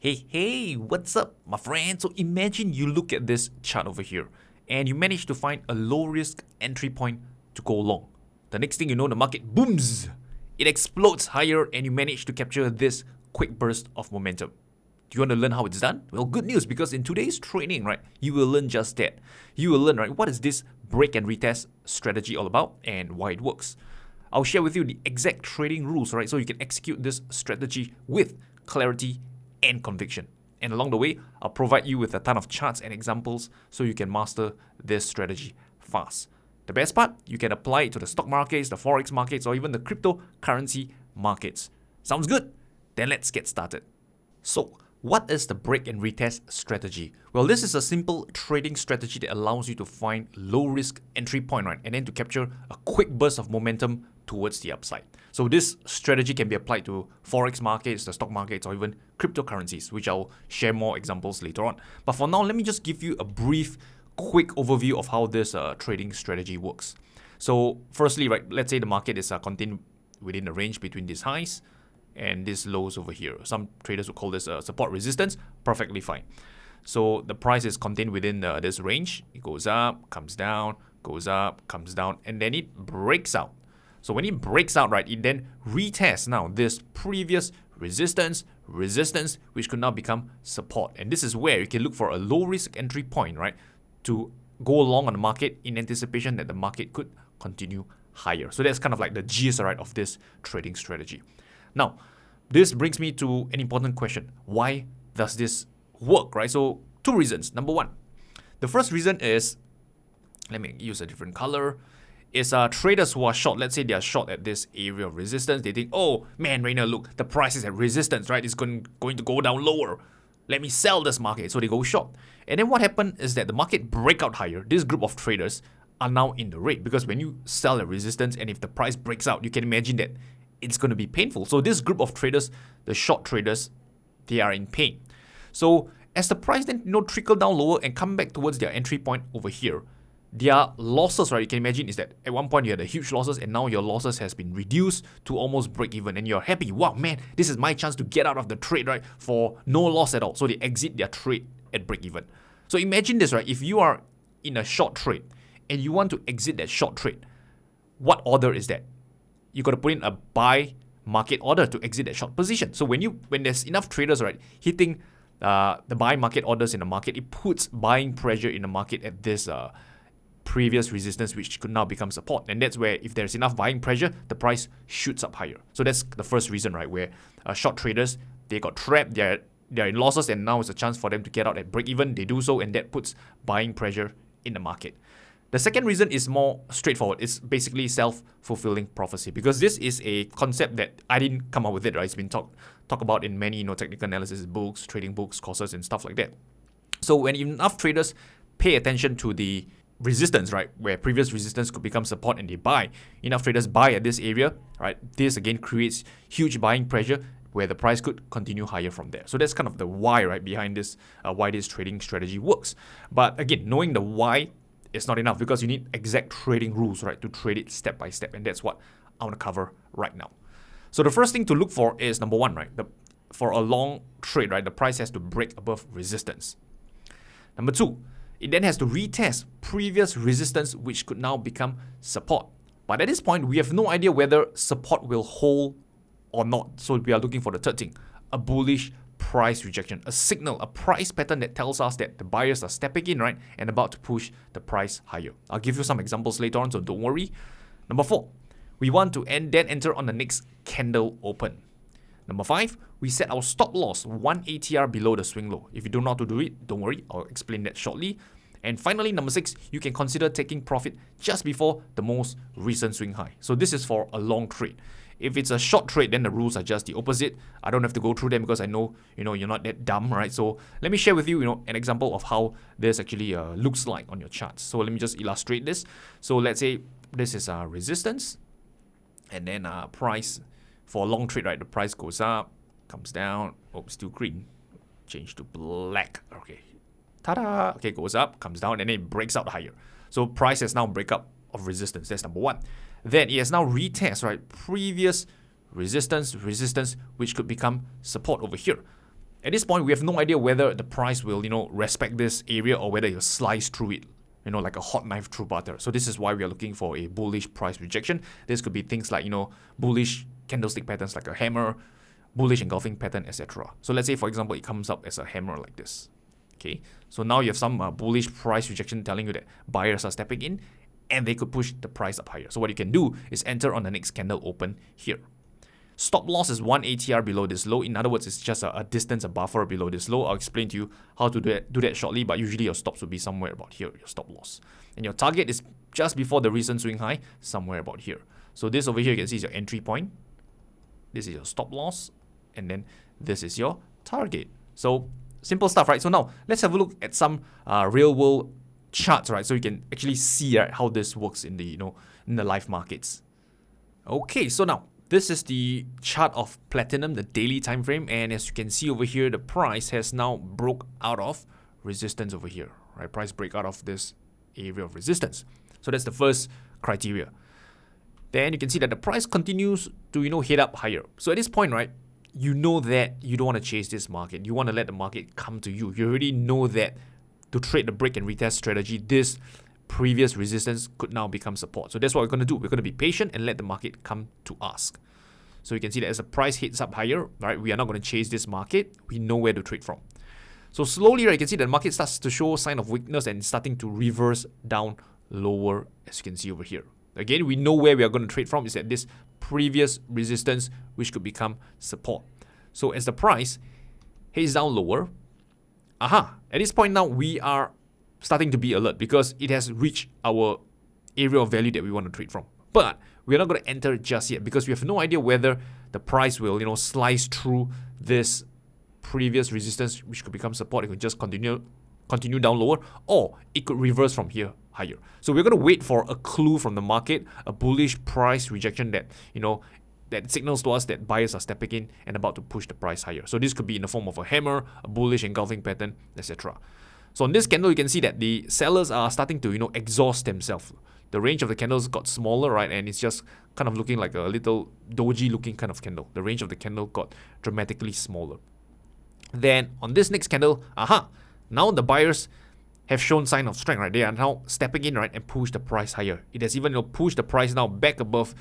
Hey, what's up, my friend? So imagine you look at this chart over here and you manage to find a low risk entry point to go long. The next thing you know, the market booms, it explodes higher and you manage to capture this quick burst of momentum. Do you want to learn how it's done? Well, good news, because in today's training, right, you will learn just that. You will learn, right, what is this break and retest strategy all about and why it works. I'll share with you the exact trading rules, right, so you can execute this strategy with clarity and conviction. And along the way, I'll provide you with a ton of charts and examples so you can master this strategy fast. The best part, you can apply it to the stock markets, the forex markets, or even the cryptocurrency markets. Sounds good? Then let's get started. So, what is the break and retest strategy? Well, this is a simple trading strategy that allows you to find low risk entry point, right? And then to capture a quick burst of momentum towards the upside. So this strategy can be applied to forex markets, the stock markets, or even cryptocurrencies, which I'll share more examples later on. But for now, let me just give you a brief, quick overview of how this trading strategy works. So firstly, right, let's say the market is contained within the range between these highs and these lows over here. Some traders would call this support resistance, perfectly fine. So the price is contained within this range. It goes up, comes down, goes up, comes down, and then it breaks out. So when it breaks out, right, it then retests now this previous resistance, which could now become support. And this is where you can look for a low risk entry point, right, to go along on the market in anticipation that the market could continue higher. So that's kind of like the gist, right, of this trading strategy. Now, this brings me to an important question. Why does this work, right? So two reasons. Number one, the first reason is, let me use a different color, is traders who are short. Let's say they are short at this area of resistance. They think, oh man, Rayner, look, the price is at resistance, right? It's going to go down lower. Let me sell this market. So they go short. And then what happened is that the market break out higher. This group of traders are now in the red, because when you sell at resistance and if the price breaks out, you can imagine that it's going to be painful. So this group of traders, the short traders, they are in pain. So as the price then trickle down lower and come back towards their entry point over here, their losses, right, you can imagine is that at one point you had a huge losses and now your losses has been reduced to almost break even and you're happy. Wow, man, this is my chance to get out of the trade, right, for no loss at all. So they exit their trade at break even. So imagine this, right, if you are in a short trade and you want to exit that short trade, what order is that? You got to put in a buy market order to exit that short position. So when there's enough traders, right, hitting the buy market orders in the market, it puts buying pressure in the market at this previous resistance, which could now become support. And that's where, if there's enough buying pressure, the price shoots up higher. So that's the first reason, right, where short traders, they got trapped, they're in losses, and now is a chance for them to get out at break even. They do so, and that puts buying pressure in the market. The second reason is more straightforward. It's basically self-fulfilling prophecy, because this is a concept that I didn't come up with it, right? It's been talked about in many technical analysis books, trading books, courses, and stuff like that. So when enough traders pay attention to the resistance, right, where previous resistance could become support and they buy, enough traders buy at this area, right, this again creates huge buying pressure where the price could continue higher from there. So that's kind of the why, right, behind this, why this trading strategy works. But again, knowing the why is not enough, because you need exact trading rules, right, to trade it step by step, and that's what I want to cover right now. So the first thing to look for is, number one, right, for a long trade, right, the price has to break above resistance. Number two, it then has to retest previous resistance, which could now become support. But at this point, we have no idea whether support will hold or not. So we are looking for the third thing, a bullish price rejection, a signal, a price pattern that tells us that the buyers are stepping in, right, and about to push the price higher. I'll give you some examples later on, so don't worry. Number four, we want to then enter on the next candle open. Number five, we set our stop loss 1 ATR below the swing low. If you don't know how to do it, don't worry, I'll explain that shortly. And finally, number six, you can consider taking profit just before the most recent swing high. So this is for a long trade. If it's a short trade, then the rules are just the opposite. I don't have to go through them because I know, you're not that dumb, right? So let me share with you, an example of how this actually looks like on your charts. So let me just illustrate this. So let's say this is resistance, and then price for a long trade, right? The price goes up, comes down. Oh, still green. Change to black. Okay. Ta-da! Okay, goes up, comes down, and then it breaks out higher. So price has now break up of resistance. That's number one. Then it has now retest, right, previous resistance, which could become support over here. At this point, we have no idea whether the price will, respect this area or whether it'll slice through it, like a hot knife through butter. So this is why we are looking for a bullish price rejection. This could be things like, bullish candlestick patterns like a hammer, bullish engulfing pattern, etc. So let's say, for example, it comes up as a hammer like this. Okay, so now you have some bullish price rejection telling you that buyers are stepping in and they could push the price up higher. So what you can do is enter on the next candle open here. Stop loss is 1 ATR below this low. In other words, it's just a distance, a buffer below this low. I'll explain to you how to do that shortly, but usually your stops will be somewhere about here, your stop loss. And your target is just before the recent swing high, somewhere about here. So this over here you can see is your entry point. This is your stop loss. And then this is your target. So simple stuff, right? So now let's have a look at some real world charts, right? So you can actually see, right, how this works in the in the live markets. Okay, so now this is the chart of platinum, the daily time frame, and as you can see over here, the price has now broke out of resistance over here, right? Price break out of this area of resistance. So that's the first criteria. Then you can see that the price continues to head up higher. So at this point, right, you know that you don't want to chase this market. You want to let the market come to you. You already know that to trade the break and retest strategy, this previous resistance could now become support. So that's what we're going to do. We're going to be patient and let the market come to us. So you can see that as the price hits up higher, right, we are not going to chase this market. We know where to trade from. So slowly, right, you can see that the market starts to show sign of weakness and starting to reverse down lower, as you can see over here. Again, we know where we are going to trade from is at this previous resistance, which could become support. So as the price heads down lower, at this point now we are starting to be alert because it has reached our area of value that we want to trade from. But we're not going to enter just yet because we have no idea whether the price will, slice through this previous resistance, which could become support. It could just continue down lower, or it could reverse from here higher. So we're going to wait for a clue from the market, a bullish price rejection that, that signals to us that buyers are stepping in and about to push the price higher. So this could be in the form of a hammer, a bullish engulfing pattern, etc. So on this candle, you can see that the sellers are starting to, exhaust themselves. The range of the candles got smaller, right? And it's just kind of looking like a little doji looking kind of candle. The range of the candle got dramatically smaller. Then on this next candle, now the buyers have shown sign of strength, right? They are now stepping in, right, and push the price higher. It has even pushed the price now back above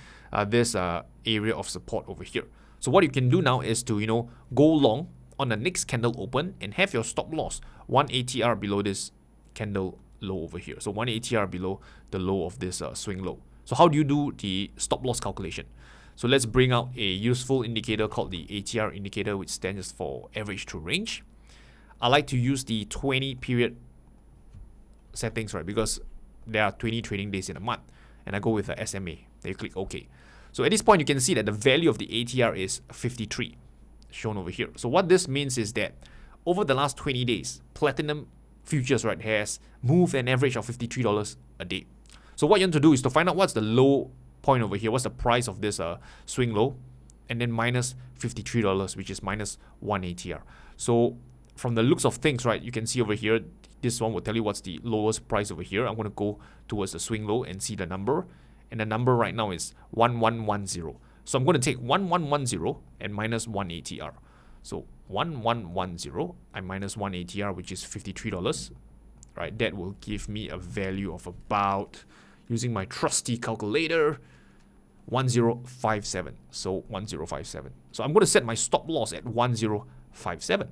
this area of support over here. So what you can do now is to, go long on the next candle open and have your stop loss 1 ATR below this candle low over here. So 1 ATR below the low of this swing low. So how do you do the stop loss calculation? So let's bring out a useful indicator called the ATR indicator, which stands for average true range. I like to use the 20 period settings, right, because there are 20 trading days in a month, and I go with the SMA. Then you click OK. So at this point, you can see that the value of the ATR is 53, shown over here. So what this means is that over the last 20 days, platinum futures, right, has moved an average of $53 a day. So what you want to do is to find out what's the low point over here, what's the price of this swing low, and then minus $53, which is minus 1 ATR. So from the looks of things, right, you can see over here, this one will tell you what's the lowest price over here. I'm going to go towards the swing low and see the number. And the number right now is 1110. So I'm going to take 1110 and minus 1 ATR. So 1110 and minus 1 ATR, which is $53, right? That will give me a value of about, using my trusty calculator, 1057. So 1057. So I'm going to set my stop loss at 1057.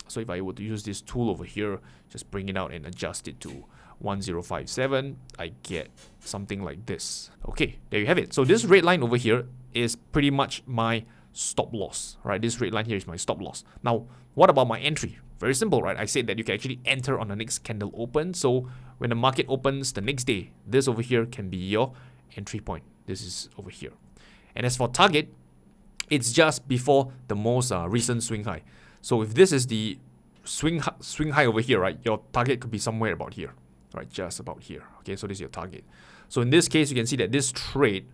So if I were to use this tool over here, just bring it out and adjust it to 1057, I get something like this. Okay, there you have it. So this red line over here is pretty much my stop loss, right? This red line here is my stop loss. Now, what about my entry? Very simple, right? I said that you can actually enter on the next candle open. So when the market opens the next day, this over here can be your entry point. This is over here. And as for target, it's just before the most recent swing high. So if this is the swing high over here, right, your target could be somewhere about here, right, just about here. Okay, so this is your target. So in this case, you can see that this trade,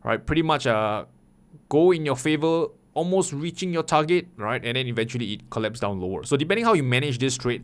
right, pretty much go in your favor, almost reaching your target, right, and then eventually it collapsed down lower. So depending how you manage this trade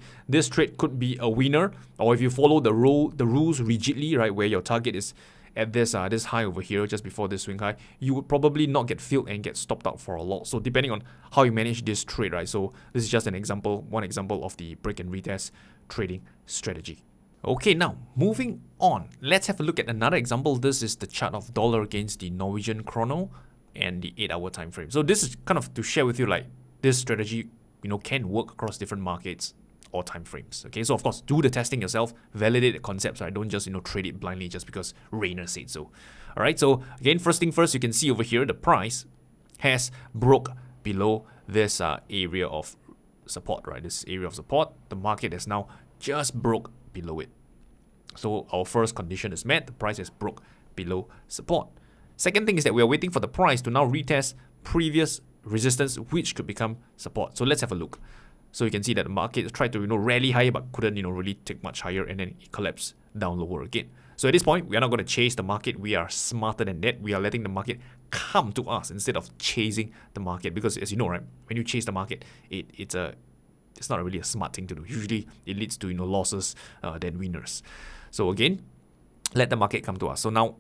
could be a winner, or if you follow the rules rigidly, right, where your target is at this this high over here, just before this swing high, you would probably not get filled and get stopped out for a loss. So depending on how you manage this trade, right? So this is just an example, one example of the break and retest trading strategy. Okay, now moving on, let's have a look at another example. This is the chart of dollar against the Norwegian chrono and the 8-hour time frame. So this is kind of to share with you, like, this strategy, can work across different markets or time frames. Okay, so of course, do the testing yourself, validate the concepts, right? Don't just trade it blindly just because Rayner said so. All right, so again, first thing first, you can see over here the price has broke below this area of support, right? This area of support, the market has now just broke below it. So our first condition is met, the price has broke below support. Second thing is that we are waiting for the price to now retest previous resistance, which could become support. So let's have a look. So you can see that the market tried to rally higher, but couldn't really take much higher, and then it collapsed down lower again. So at this point, we are not going to chase the market. We are smarter than that. We are letting the market come to us instead of chasing the market, because as you know, right, when you chase the market, it's not really a smart thing to do. Usually it leads to losses than winners. So again, let the market come to us. So now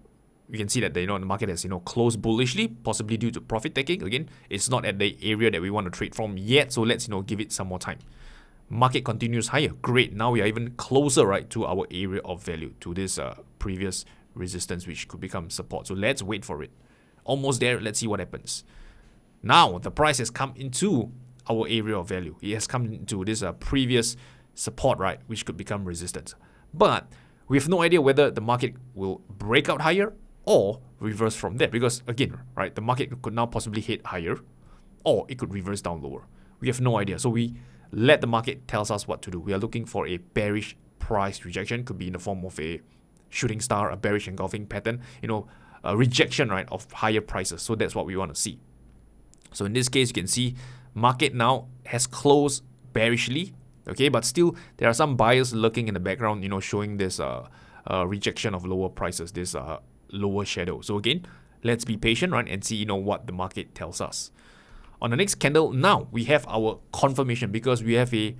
you can see that the market has closed bullishly, possibly due to profit taking. Again, it's not at the area that we want to trade from yet, so let's give it some more time. Market continues higher. Great. Now we are even closer, right, to our area of value, to this previous resistance, which could become support. So let's wait for it. Almost there. Let's see what happens. Now the price has come into our area of value. It has come into this previous support, right, which could become resistance. But we have no idea whether the market will break out higher or reverse from there, because again, right, the market could now possibly hit higher, or it could reverse down lower. We have no idea. So we let the market tells us what to do. We are looking for a bearish price rejection, could be in the form of a shooting star, a bearish engulfing pattern, a rejection, right, of higher prices. So that's what we want to see. So in this case, you can see market now has closed bearishly, okay, but still there are some buyers lurking in the background, showing this rejection of lower prices, this lower shadow. So again, let's be patient, right, and see what the market tells us. On the next candle, now we have our confirmation, because we have a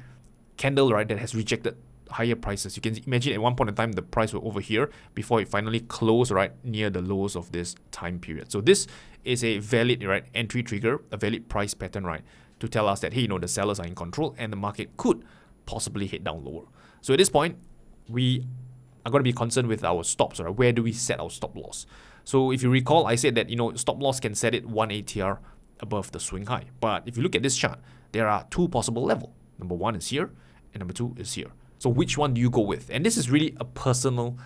candle, right, that has rejected higher prices. You can imagine at one point in time the price was over here before it finally closed right near the lows of this time period. So this is a valid, right, entry trigger, a valid price pattern, right, to tell us that, hey, the sellers are in control and the market could possibly head down lower. So at this point, we are going to be concerned with our stops, right? Where do we set our stop loss? So if you recall, I said that stop loss can set it 1 ATR above the swing high. But if you look at this chart, there are two possible levels. Number one is here, and number two is here. So which one do you go with? And this is really a personal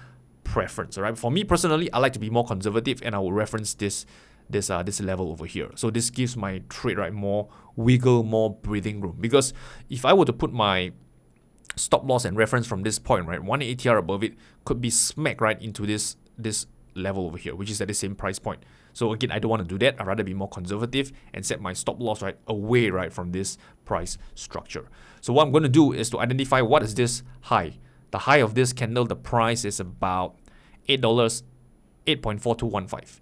preference, all right? For me personally, I like to be more conservative, and I will reference this level over here. So this gives my trade, right, more wiggle, more breathing room. Because if I were to put my stop loss and reference from this point, right, 1 ATR above it could be smacked right into this level over here, which is at the same price point. So again, I don't want to do that. I'd rather be more conservative and set my stop loss right away, right, from this price structure. So what I'm going to do is to identify what is this high. The high of this candle, the price is about $8, 8.4215.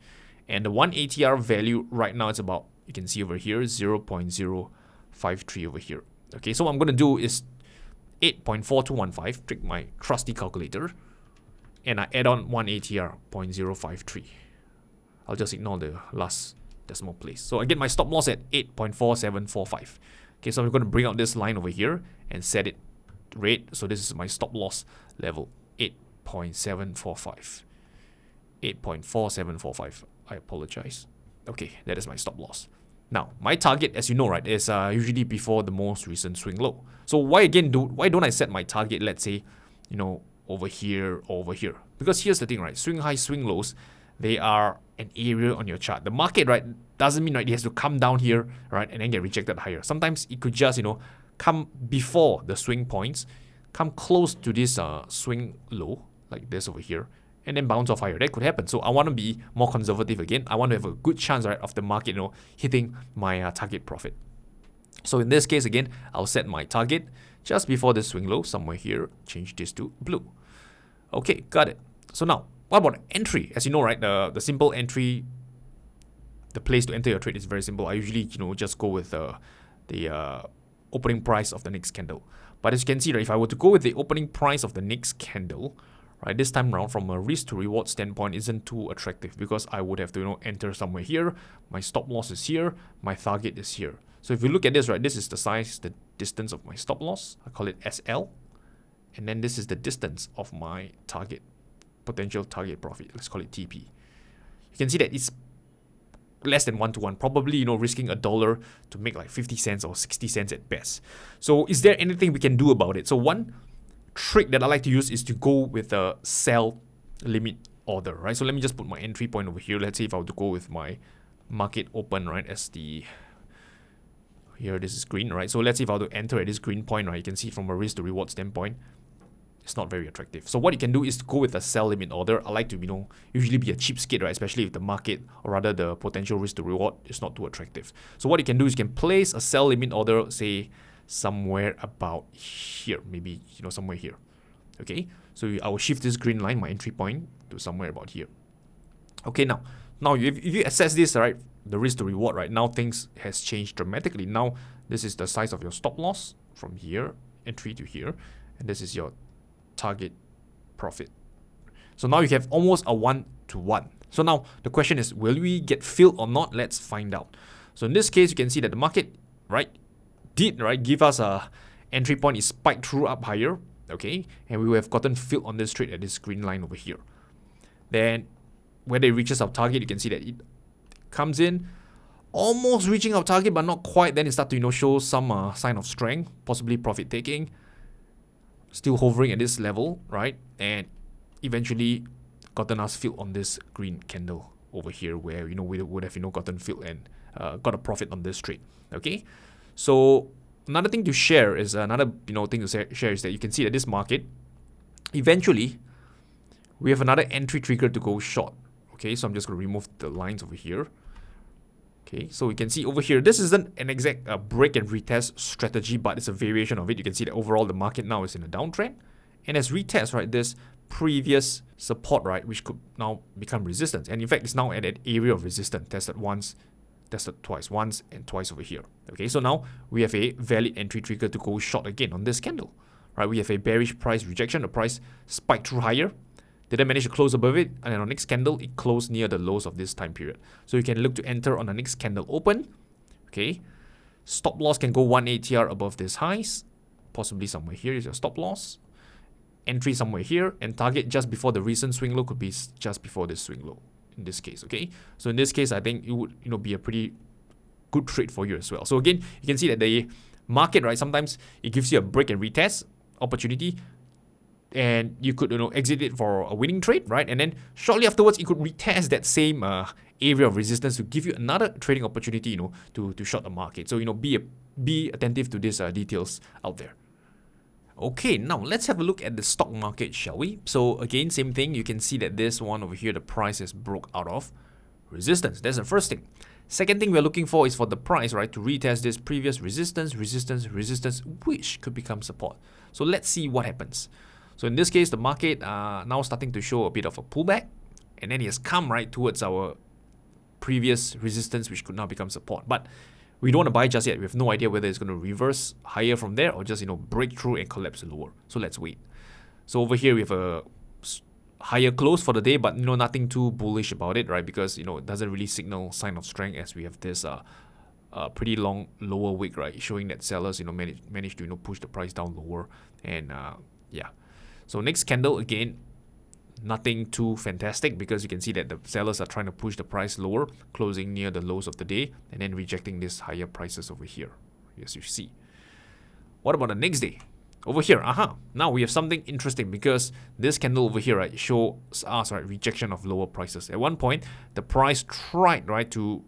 And the 1 ATR value right now is about, you can see over here, 0.053 over here. Okay, so what I'm going to do is 8.4215, take my trusty calculator, and I add on 1 ATR, 0.053. I'll just ignore the last decimal place. So I get my stop loss at 8.4745. Okay, so I'm going to bring out this line over here and set it red. So this is my stop loss level, 8.745. 8.4745. I apologize. Okay, that is my stop loss. Now, my target, as you know, right, is usually before the most recent swing low. So why don't I set my target, let's say, over here or over here? Because here's the thing, right? Swing high, swing lows, they are an area on your chart. The market, right, doesn't mean, right, it has to come down here, right, and then get rejected higher. Sometimes it could just, come before the swing points, come close to this swing low, like this over here, and then bounce off higher. That could happen. So I want to be more conservative again. I want to have a good chance, right, of the market, hitting my target profit. So in this case, again, I'll set my target just before the swing low, somewhere here. Change this to blue. Okay, got it. So now, what about entry? As you know, right, the simple entry, the place to enter your trade is very simple. I usually, just go with the opening price of the next candle. But as you can see, right, if I were to go with the opening price of the next candle, right? This time around, from a risk to reward standpoint, isn't too attractive because I would have to, you know, enter somewhere here. My stop loss is here. My target is here. So if you look at this, right, this is the size, the distance of my stop loss. I call it SL. And then this is the distance of my target, potential target profit. Let's call it TP. You can see that it's less than 1-to-1, probably, you know, risking $1 to make like 50 cents or 60 cents at best. So is there anything we can do about it? So one trick that I like to use is to go with a sell limit order, right? So let me just put my entry point over here. Let's say if I were to go with my market open, right, as the, here this is green, right? So let's say if I were to enter at this green point, right, you can see from a risk to reward standpoint, it's not very attractive. So what you can do is to go with a sell limit order. I like to, you know, usually be a cheapskate, right? Especially if the market, or rather the potential risk to reward, is not too attractive. So what you can do is you can place a sell limit order, say somewhere about here, maybe, you know, somewhere here. Okay, so I will shift this green line, my entry point, to somewhere about here. Okay, now if you assess this, right, the risk to reward, right, now things has changed dramatically. Now this is the size of your stop loss from here, entry to here, and this is your target profit. So now you have almost a 1-to-1. So now the question is, will we get filled or not? Let's find out. So in this case, you can see that the market, right, did, right, give us a entry point, is spiked through up higher, okay, and we will have gotten filled on this trade at this green line over here. Then when it reaches our target, you can see that it comes in almost reaching our target, but not quite. Then it starts to, you know, show some sign of strength, possibly profit taking. Still hovering at this level, right? And eventually gotten us filled on this green candle over here, where, you know, we would have, you know, gotten filled and got a profit on this trade. Okay, so another thing to share is another, you know, thing to share is that you can see that this market, eventually we have another entry trigger to go short. Okay, so I'm just going to remove the lines over here. Okay, so we can see over here, this isn't an exact break and retest strategy, but it's a variation of it. You can see that overall the market now is in a downtrend. And as retest, right, this previous support, right, which could now become resistance. And in fact, it's now at an area of resistance, tested once, tested twice, once and twice over here. Okay, so now we have a valid entry trigger to go short again on this candle. Right, we have a bearish price rejection. The price spiked through higher. Didn't manage to close above it, and then on next candle, it closed near the lows of this time period. So you can look to enter on the next candle open. Okay, stop loss can go 1 ATR above this highs, possibly somewhere here is your stop loss. Entry somewhere here, and target just before the recent swing low could be just before this swing low in this case. Okay, so in this case, I think it would, you know, be a pretty good trade for you as well. So again, you can see that the market, right, sometimes it gives you a break and retest opportunity, and you could, you know, exit it for a winning trade, right? And then shortly afterwards, you could retest that same area of resistance to give you another trading opportunity, you know, to short the market. So, you know, be attentive to these details out there. Okay, now let's have a look at the stock market, shall we? So again, same thing. You can see that this one over here, the price has broke out of resistance. That's the first thing. Second thing we're looking for is for the price, right, to retest this previous resistance, which could become support. So let's see what happens. So in this case, the market now starting to show a bit of a pullback, and then it has come right towards our previous resistance, which could now become support. But we don't want to buy just yet. We have no idea whether it's going to reverse higher from there or just, you know, break through and collapse lower. So let's wait. So over here we have a higher close for the day, but, you know, nothing too bullish about it, right? Because, you know, it doesn't really signal sign of strength, as we have this pretty long lower wick, right, showing that sellers, you know, managed to, you know, push the price down lower. And yeah. So next candle, again, nothing too fantastic, because you can see that the sellers are trying to push the price lower, closing near the lows of the day, and then rejecting these higher prices over here, as you see. What about the next day? Over here, now we have something interesting, because this candle over here, right, shows us, right, rejection of lower prices. At one point, the price tried, right, to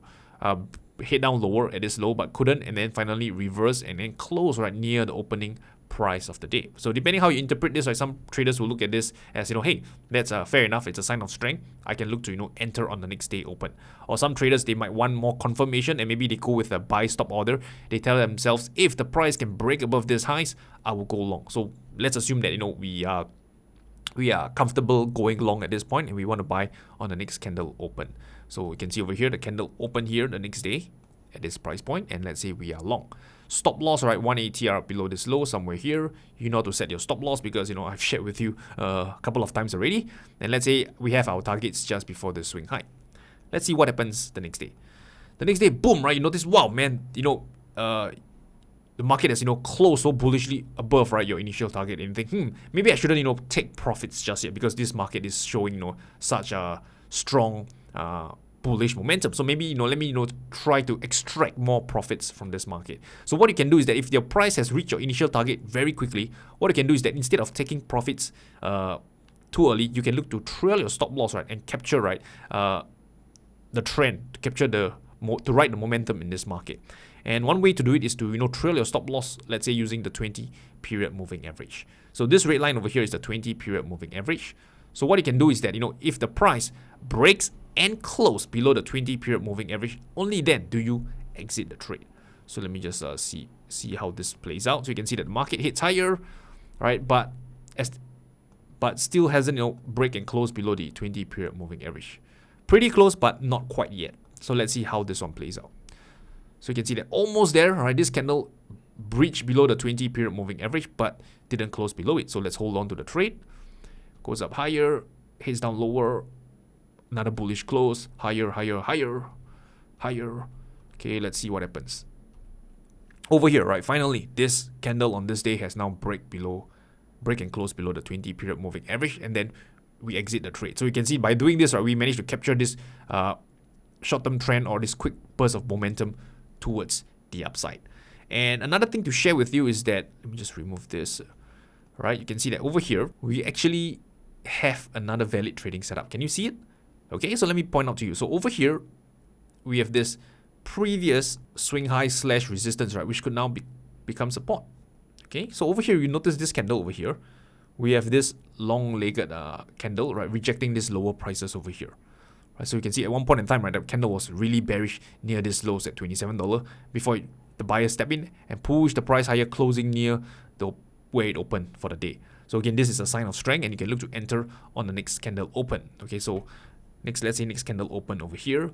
head down lower at this low, but couldn't, and then finally reverse and then close right near the opening price of the day. So depending how you interpret this, right, some traders will look at this as, you know, hey, that's fair enough, it's a sign of strength, I can look to, you know, enter on the next day open. Or some traders, they might want more confirmation, and maybe they go with a buy stop order. They tell themselves, if the price can break above this highs, I will go long. So let's assume that, you know, we are comfortable going long at this point, and we want to buy on the next candle open. So we can see over here the candle open here the next day at this price point, and let's say we are long. Stop loss, right? 1 ATR below this low, somewhere here. You know how to set your stop loss because, I've shared with you a couple of times already. And let's say we have our targets just before the swing high. Let's see what happens the next day. The next day, boom, right? You notice, wow, man, the market has, closed so bullishly above, right, your initial target, and you think, maybe I shouldn't, take profits just yet because this market is showing, such a strong bullish momentum. So maybe, let me, try to extract more profits from this market. So what you can do is that if your price has reached your initial target very quickly, what you can do is that instead of taking profits too early, you can look to trail your stop loss, right, and capture, right, the trend, to capture to ride the momentum in this market. And one way to do it is to, trail your stop loss, let's say using the 20 period moving average. So this red line over here is the 20 period moving average. So what you can do is that, if the price breaks and close below the 20 period moving average, only then do you exit the trade. So let me just see how this plays out. So you can see that the market hits higher, right? But still hasn't, break and close below the 20 period moving average. Pretty close, but not quite yet. So let's see how this one plays out. So you can see that almost there, right? This candle breached below the 20 period moving average, but didn't close below it. So let's hold on to the trade. Goes up higher, heads down lower, another bullish close, higher. Okay, let's see what happens. Over here, right? Finally, this candle on this day has now break and close below the 20 period moving average, and then we exit the trade. So you can see by doing this, right, we managed to capture this short-term trend or this quick burst of momentum towards the upside. And another thing to share with you is that, let me just remove this, right? You can see that over here, we actually have another valid trading setup. Can you see it? Okay, so let me point out to you. So over here, we have this previous swing high / resistance, right, which could now become support. Okay, so over here, you notice this candle over here. We have this long-legged candle, right, rejecting these lower prices over here. Right, so you can see at one point in time, right, the candle was really bearish near this lows at $27 before the buyer step in and push the price higher, closing near the where it opened for the day. So again, this is a sign of strength, and you can look to enter on the next candle open. Okay, so let's say next candle open over here,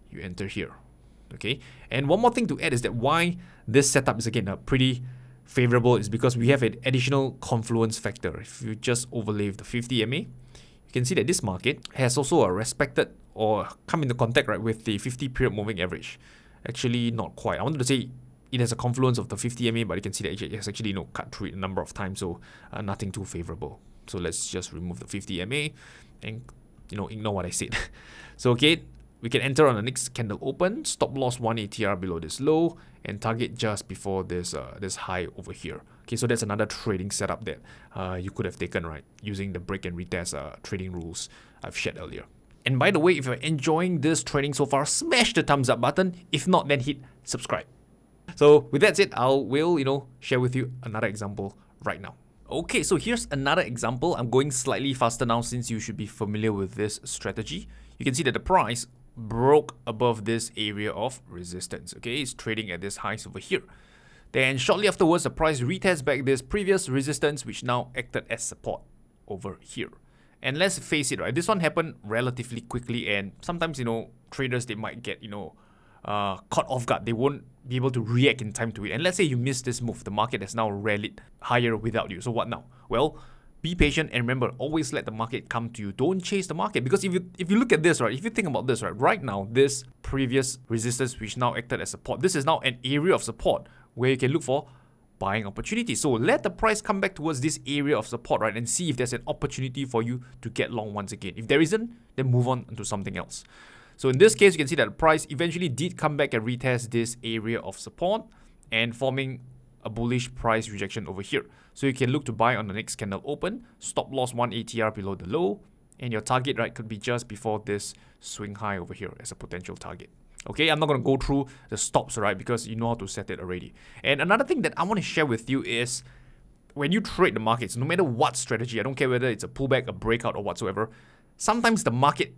you enter here. Okay, and one more thing to add is that why this setup is again pretty favorable is because we have an additional confluence factor. If you just overlay the 50 MA, you can see that this market has also a respected or come into contact, right, with the 50 period moving average. Actually, not quite. I wanted to say it has a confluence of the 50 MA, but you can see that it has actually cut through it a number of times, so nothing too favorable. So let's just remove the 50 MA and ignore what I said. So okay, we can enter on the next candle open, stop loss 1 ATR below this low, and target just before this high over here. Okay, so that's another trading setup that you could have taken, right, using the break and retest trading rules I've shared earlier. And by the way, if you're enjoying this trading so far, smash the thumbs up button. If not, then hit subscribe. So with that said, will share with you another example right now. Okay, so here's another example. I'm going slightly faster now since you should be familiar with this strategy. You can see that the price broke above this area of resistance. Okay, it's trading at this highs over here. Then shortly afterwards, the price retests back this previous resistance, which now acted as support over here. And let's face it, right, this one happened relatively quickly, and sometimes, traders, they might get, caught off guard. They won't be able to react in time to it. And let's say you miss this move, the market has now rallied higher without you. So what now? Well, be patient, and remember, always let the market come to you. Don't chase the market, because if you look at this, right, if you think about this, right now, this previous resistance which now acted as support, this is now an area of support where you can look for buying opportunities. So let the price come back towards this area of support, right, and see if there's an opportunity for you to get long once again. If there isn't, then move on to something else. So in this case, you can see that the price eventually did come back and retest this area of support and forming a bullish price rejection over here. So you can look to buy on the next candle open, stop loss 1 ATR below the low, and your target, right, could be just before this swing high over here as a potential target. Okay, I'm not going to go through the stops, right, because you know how to set it already. And another thing that I want to share with you is when you trade the markets, no matter what strategy, I don't care whether it's a pullback, a breakout, or whatsoever, sometimes the market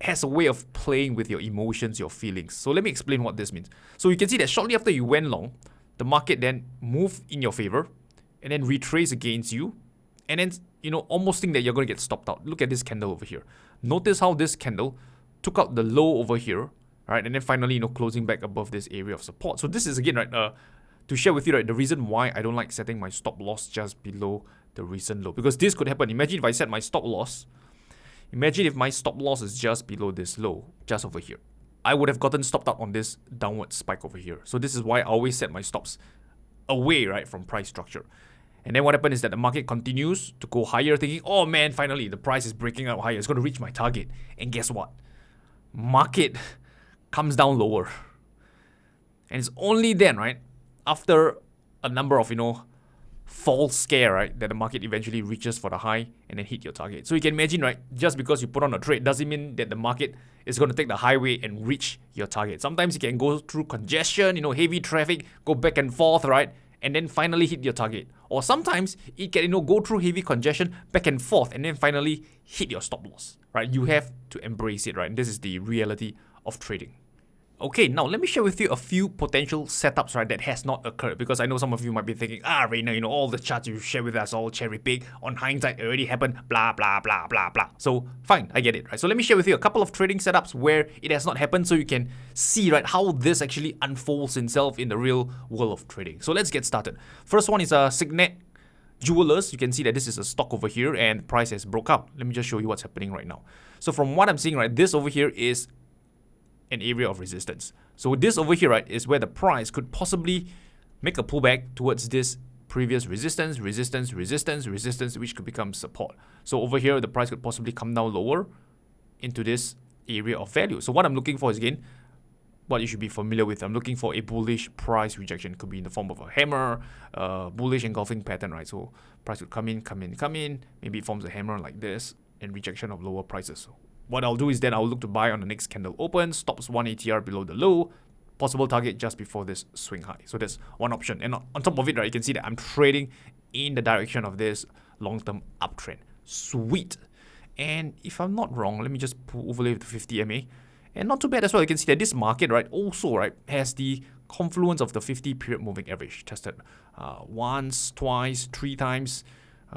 has a way of playing with your emotions, your feelings. So let me explain what this means. So you can see that shortly after you went long, the market then moved in your favor and then retrace against you, and then, almost think that you're going to get stopped out. Look at this candle over here. Notice how this candle took out the low over here, right, and then finally, closing back above this area of support. So this is again, right, to share with you, right, the reason why I don't like setting my stop loss just below the recent low. Because this could happen. Imagine if I set my stop loss. Imagine if my stop loss is just below this low, just over here. I would have gotten stopped out on this downward spike over here. So this is why I always set my stops away, right, from price structure. And then what happens is that the market continues to go higher, thinking, oh man, finally the price is breaking out higher. It's going to reach my target. And guess what? Market comes down lower. And it's only then, right, after a number of, false scare, right, that the market eventually reaches for the high and then hit your target. So you can imagine, right, just because you put on a trade doesn't mean that the market is going to take the highway and reach your target. Sometimes you can go through congestion, heavy traffic, go back and forth, right, and then finally hit your target. Or sometimes it can, go through heavy congestion, back and forth, and then finally hit your stop loss, right? You have to embrace it, right? And this is the reality of trading. Okay, now let me share with you a few potential setups, right, that has not occurred, because I know some of you might be thinking, Rayner, all the charts you share with us all cherry pick, on hindsight it already happened, blah, blah, blah, blah, blah. So fine, I get it, right? So let me share with you a couple of trading setups where it has not happened so you can see, right, how this actually unfolds itself in the real world of trading. So let's get started. First one is Signet Jewelers. You can see that this is a stock over here and price has broke out. Let me just show you what's happening right now. So from what I'm seeing, right, this over here is an area of resistance. So this over here, right, is where the price could possibly make a pullback towards this previous resistance, which could become support. So over here, the price could possibly come down lower into this area of value. So what I'm looking for is, again, what you should be familiar with. I'm looking for a bullish price rejection. It could be in the form of a hammer, bullish engulfing pattern, right? So price would come in. Maybe it forms a hammer like this and rejection of lower prices. So what I'll do is then I'll look to buy on the next candle open, stops 1 ATR below the low, possible target just before this swing high. So that's one option. And on top of it, right, you can see that I'm trading in the direction of this long-term uptrend. Sweet. And if I'm not wrong, let me just overlay with the 50 MA. And not too bad as well. You can see that this market, right, also, right, has the confluence of the 50 period moving average. Tested once, twice, 3 times.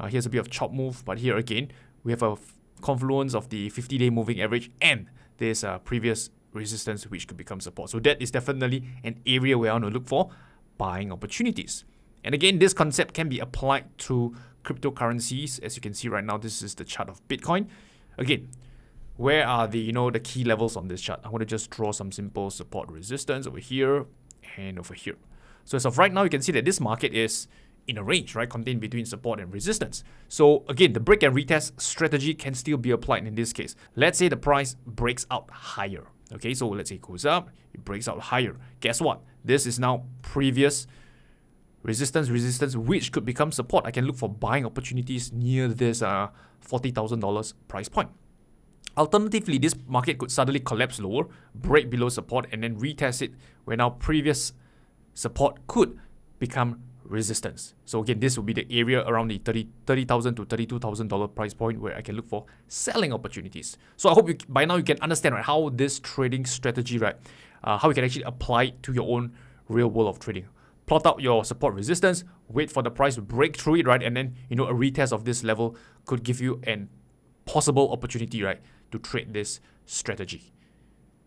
Here's a bit of chop move, but here again, we have a confluence of the 50-day moving average and this previous resistance which could become support. So that is definitely an area where I want to look for buying opportunities. And again, this concept can be applied to cryptocurrencies. As you can see right now, this is the chart of Bitcoin. Again, where are the the key levels on this chart? I'm going to just draw some simple support resistance over here and over here. So as of right now, you can see that this market is in a range, right, contained between support and resistance. So again, the break and retest strategy can still be applied in this case. Let's say the price breaks out higher. Okay, so let's say it goes up, it breaks out higher. Guess what? This is now previous resistance, which could become support. I can look for buying opportunities near this $40,000 price point. Alternatively, this market could suddenly collapse lower, break below support, and then retest it, where now previous support could become resistance. So again, this will be the area around the $30,000 to $32,000 price point where I can look for selling opportunities. So I hope by now you can understand, right, how this trading strategy, right, how you can actually apply it to your own real world of trading. Plot out your support resistance, wait for the price to break through it, right, and then a retest of this level could give you an possible opportunity, right, to trade this strategy.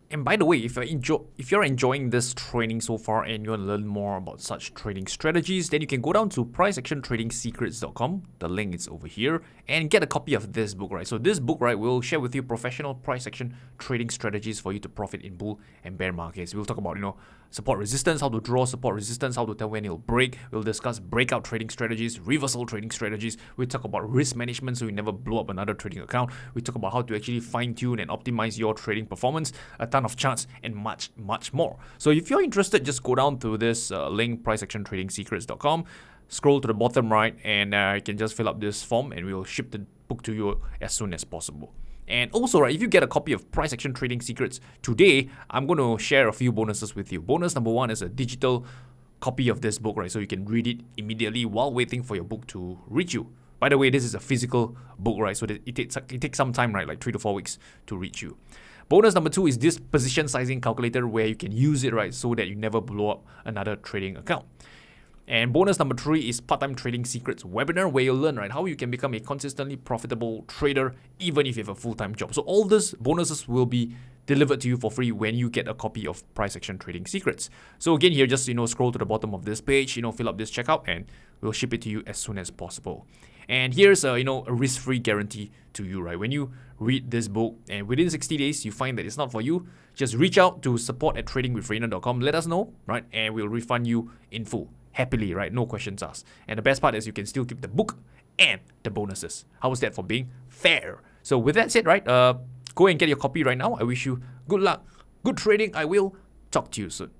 And by the way, if you're enjoying this training so far and you want to learn more about such trading strategies, then you can go down to priceactiontradingsecrets.com. The link is over here, and get a copy of this book, right? So this book, right, will share with you professional price action trading strategies for you to profit in bull and bear markets. We'll talk about, support resistance, how to draw support resistance, how to tell when it'll break. We'll discuss breakout trading strategies, reversal trading strategies. We talk about risk management so you never blow up another trading account. We talk about how to actually fine-tune and optimize your trading performance, a ton of charts, and much, much more. So if you're interested, just go down to this link, priceactiontradingsecrets.com, scroll to the bottom right, and you can just fill up this form and we'll ship the book to you as soon as possible. And also, right, if you get a copy of Price Action Trading Secrets today, I'm going to share a few bonuses with you. Bonus number 1 is a digital copy of this book, right? So you can read it immediately while waiting for your book to reach you. By the way, this is a physical book, right? So that it takes some time, right? Like 3 to 4 weeks to reach you. Bonus number 2 is this position sizing calculator where you can use it, right? So that you never blow up another trading account. And bonus number 3 is Part-Time Trading Secrets webinar, where you'll learn, right, how you can become a consistently profitable trader even if you have a full-time job. So all these bonuses will be delivered to you for free when you get a copy of Price Action Trading Secrets. So again, here, just, scroll to the bottom of this page, fill up this checkout, and we'll ship it to you as soon as possible. And here's a risk-free guarantee to you, right? When you read this book and within 60 days you find that it's not for you, just reach out to support@tradingwithrayner.com, let us know, right? And we'll refund you in full, happily, right? No questions asked. And the best part is you can still keep the book and the bonuses. How was that for being fair? So with that said, right, go and get your copy right now. I wish you good luck, good trading. I will talk to you soon.